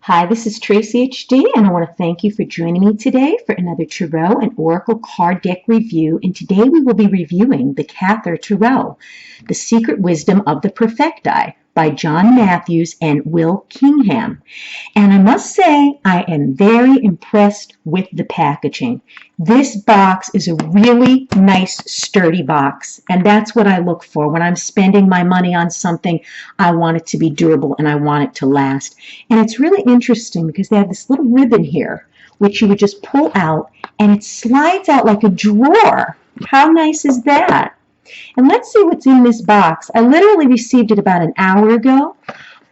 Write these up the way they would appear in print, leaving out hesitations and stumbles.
Hi, this is Traceyhd, and I want to thank you for joining me today for another Tarot and Oracle card deck review. And today we will be reviewing the Cathar Tarot, The Secret Wisdom of the Perfecti by John Matthews and Will Kingham. And I must say, I am very impressed with the packaging. This box is a really nice, sturdy box, and that's what I look for. When I'm spending my money on something, I want it to be durable and I want it to last. And it's really interesting because they have this little ribbon here, which you would just pull out, and it slides out like a drawer. How nice is that? And let's see what's in this box. I literally received it about an hour ago.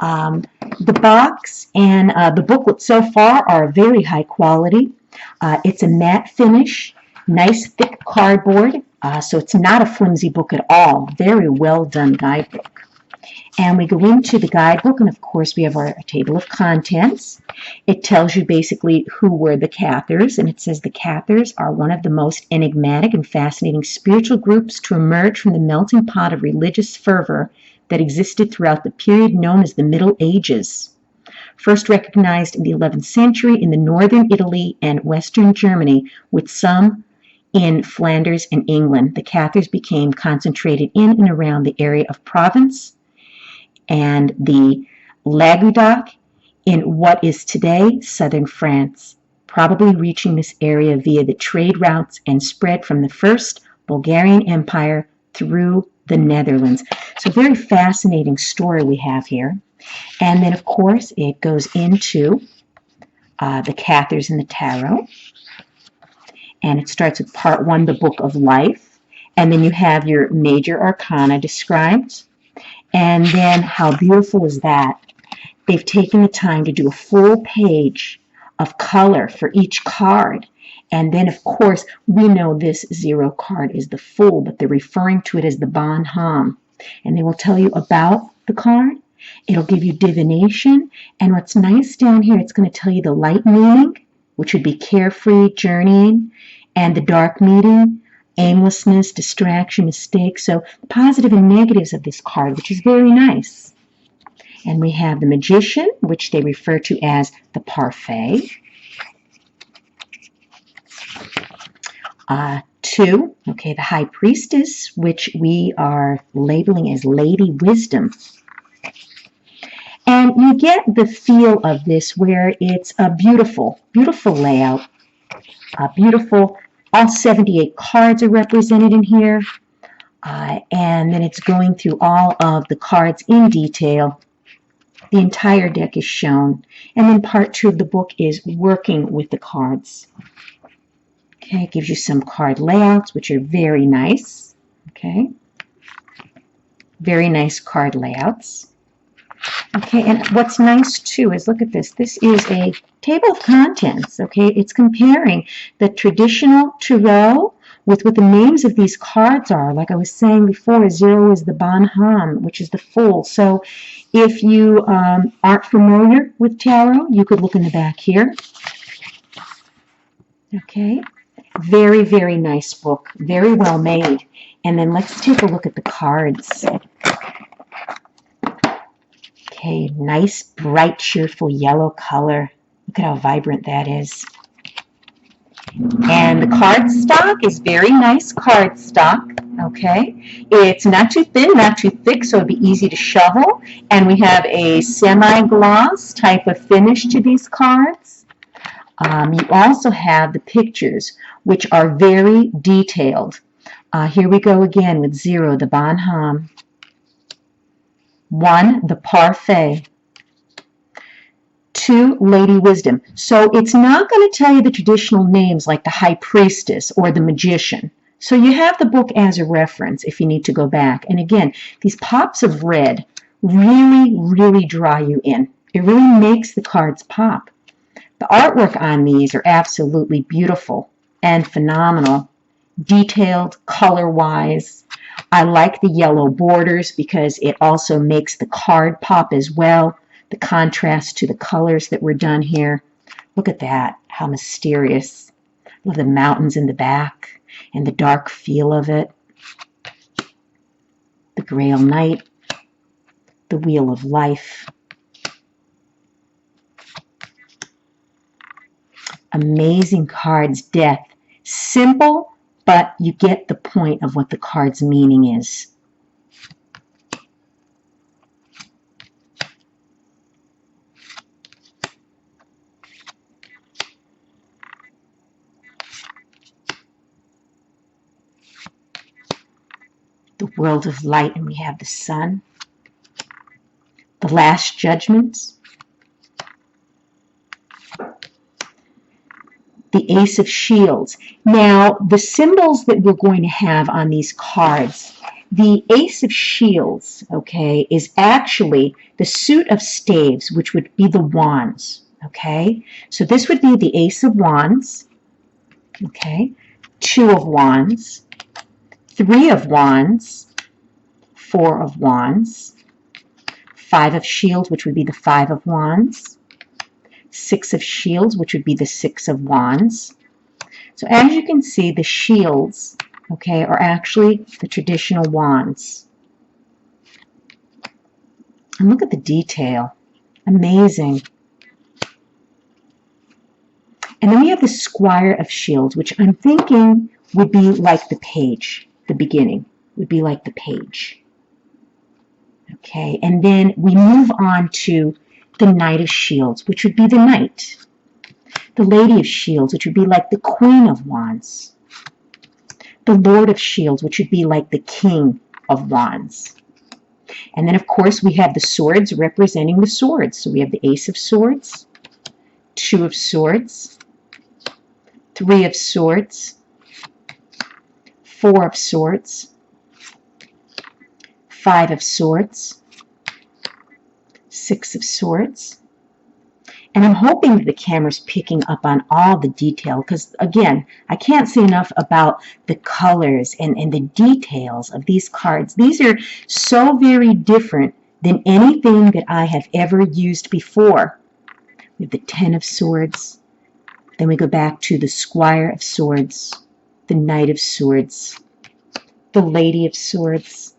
The box and the booklet so far are very high quality. It's a matte finish, nice thick cardboard, so it's not a flimsy book at all. Very well done guidebook. And we go into the guidebook, and of course we have our table of contents. It tells you basically who were the Cathars, and it says the Cathars are one of the most enigmatic and fascinating spiritual groups to emerge from the melting pot of religious fervor that existed throughout the period known as the Middle Ages. First recognized in the 11th century in the northern Italy and western Germany, with some in Flanders and England, the Cathars became concentrated in and around the area of Provence and the Languedoc in what is today southern France, probably reaching this area via the trade routes and spread from the First Bulgarian Empire through the Netherlands. So very fascinating story we have here. And then, of course, it goes into the Cathars and the Tarot. And it starts with part 1, the Book of Life. And then you have your major arcana described. And then how beautiful is that? They've taken the time to do a full page of color for each card. And then, of course, we know this 0 card is the Fool, but they're referring to it as the Bon Homme. And they will tell you about the card. It'll give you divination. And what's nice down here, it's going to tell you the light meaning, which would be carefree, journeying, and the dark meaning, aimlessness, distraction, mistake. So positive and negatives of this card, which is very nice. And we have the Magician, which they refer to as the Parfait. 2, okay, the High Priestess, which we are labeling as Lady Wisdom. And you get the feel of this where it's a beautiful, beautiful layout. Beautiful, all 78 cards are represented in here. And then it's going through all of the cards in detail. The entire deck is shown. And then part 2 of the book is working with the cards. Okay, it gives you some card layouts, which are very nice. Okay, very nice card layouts. Okay, and what's nice too is, look at this. This is a table of contents. Okay, it's comparing the traditional tarot with what the names of these cards are. Like I was saying before, 0 is the Bon Homme, which is the Fool. So if you aren't familiar with tarot, you could look in the back here. Okay. Very, very nice book. Very well made. And then let's take a look at the cards. Okay, nice, bright, cheerful yellow color. Look at how vibrant that is. And the cardstock is very nice cardstock. Okay, it's not too thin, not too thick, so it'd be easy to shovel. And we have a semi-gloss type of finish to these cards. You also have the pictures, which are very detailed. Here we go again with 0, the Bon Homme. 1, the Parfait. 2, Lady Wisdom. So it's not going to tell you the traditional names like the High Priestess or the Magician. So you have the book as a reference if you need to go back. And again, these pops of red really, really draw you in. It really makes the cards pop. The artwork on these are absolutely beautiful and phenomenal. Detailed, color-wise. I like the yellow borders because it also makes the card pop as well. The contrast to the colors that were done here. Look at that, how mysterious. Love the mountains in the back and the dark feel of it. The Grail Knight, the Wheel of Life. Amazing cards, Death. Simple, but you get the point of what the card's meaning is. The world of light, and we have the sun. The last judgments. The Ace of Shields. Now, the symbols that we're going to have on these cards, the Ace of Shields, okay, is actually the suit of staves, which would be the wands, okay? So this would be the Ace of Wands, okay? Two of Wands, Three of Wands, Four of Wands, Five of Shields, which would be the Five of Wands, Six of Shields, which would be the Six of Wands. So as you can see, the shields, okay, are actually the traditional wands. And look at the detail. Amazing. And then we have the Squire of Shields, which I'm thinking would be like the page, the beginning, would be like the page. Okay, and then we move on to the Knight of Shields, which would be the Knight. The Lady of Shields, which would be like the Queen of Wands. The Lord of Shields, which would be like the King of Wands. And then, of course, we have the swords representing the swords. So we have the Ace of Swords, Two of Swords, Three of Swords, Four of Swords, Five of Swords, Six of Swords. And I'm hoping that the camera's picking up on all the detail because, again, I can't say enough about the colors and the details of these cards. These are so very different than anything that I have ever used before. We have the Ten of Swords. Then we go back to the Squire of Swords, the Knight of Swords, the Lady of Swords,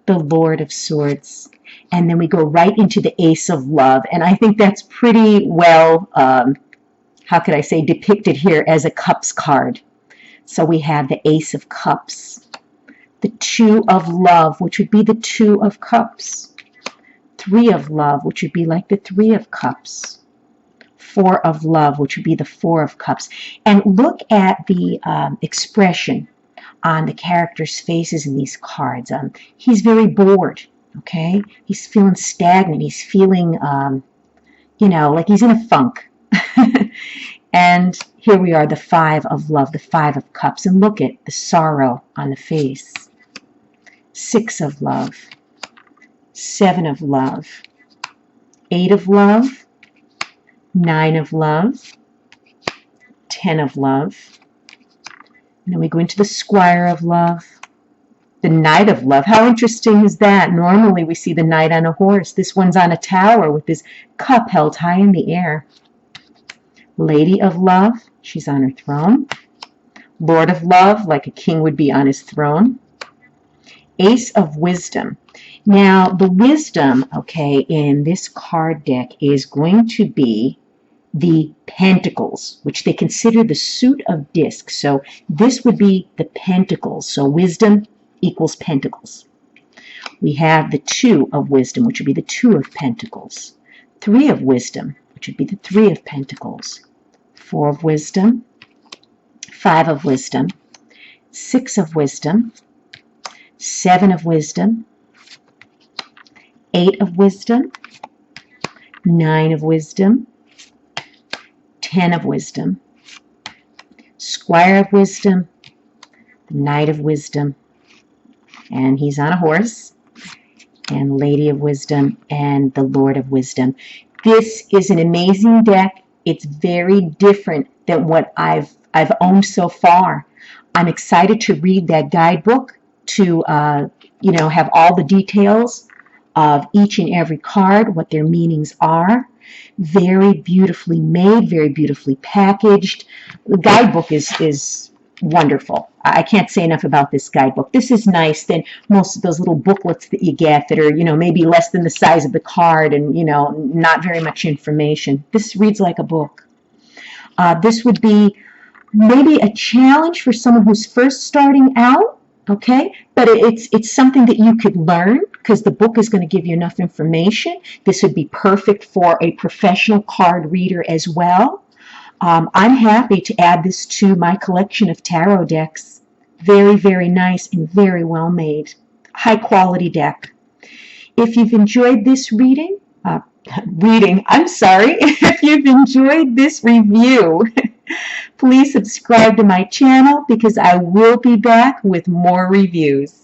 the Lord of Swords. And then we go right into the Ace of Love. And I think that's pretty well, how could I say, depicted here as a Cups card. So we have the Ace of Cups, the Two of Love, which would be the Two of Cups, Three of Love, which would be like the Three of Cups, Four of Love, which would be the Four of Cups. And look at the expression on the characters' faces in these cards. He's very bored. Okay, he's feeling stagnant. He's feeling, you know, like he's in a funk. And here we are, the Five of Love, the Five of Cups. And look at the sorrow on the face. Six of Love, Seven of Love, Eight of Love, Nine of Love, Ten of Love. And then we go into the Squire of Love, the Knight of Love. How interesting is that? Normally we see the knight on a horse. This one's on a tower with his cup held high in the air. Lady of Love, she's on her throne. Lord of Love, like a king would be on his throne. Ace of Wisdom. Now, the wisdom, okay, in this card deck is going to be the Pentacles, which they consider the suit of discs. So this would be the Pentacles. So wisdom equals Pentacles. We have the Two of Wisdom, which would be the Two of Pentacles. Three of Wisdom, which would be the Three of Pentacles. Four of Wisdom. Five of Wisdom. Six of Wisdom. Seven of Wisdom. Eight of Wisdom. Nine of Wisdom. 10 of Wisdom. Squire of Wisdom. The Knight of Wisdom. And he's on a horse, and Lady of Wisdom, and the Lord of Wisdom. This is an amazing deck. It's very different than what I've owned so far. I'm excited to read that guidebook to you know, have all the details of each and every card, what their meanings are. Very beautifully made, very beautifully packaged. The guidebook is wonderful. I can't say enough about this guidebook. This is nice than most of those little booklets that you get that are, you know, maybe less than the size of the card and, you know, not very much information. This reads like a book. This would be maybe a challenge for someone who's first starting out, okay? But it's something that you could learn because the book is going to give you enough information. This would be perfect for a professional card reader as well. I'm happy to add this to my collection of tarot decks. Very, very nice and very well made. High quality deck. If you've enjoyed this if you've enjoyed this review, please subscribe to my channel because I will be back with more reviews.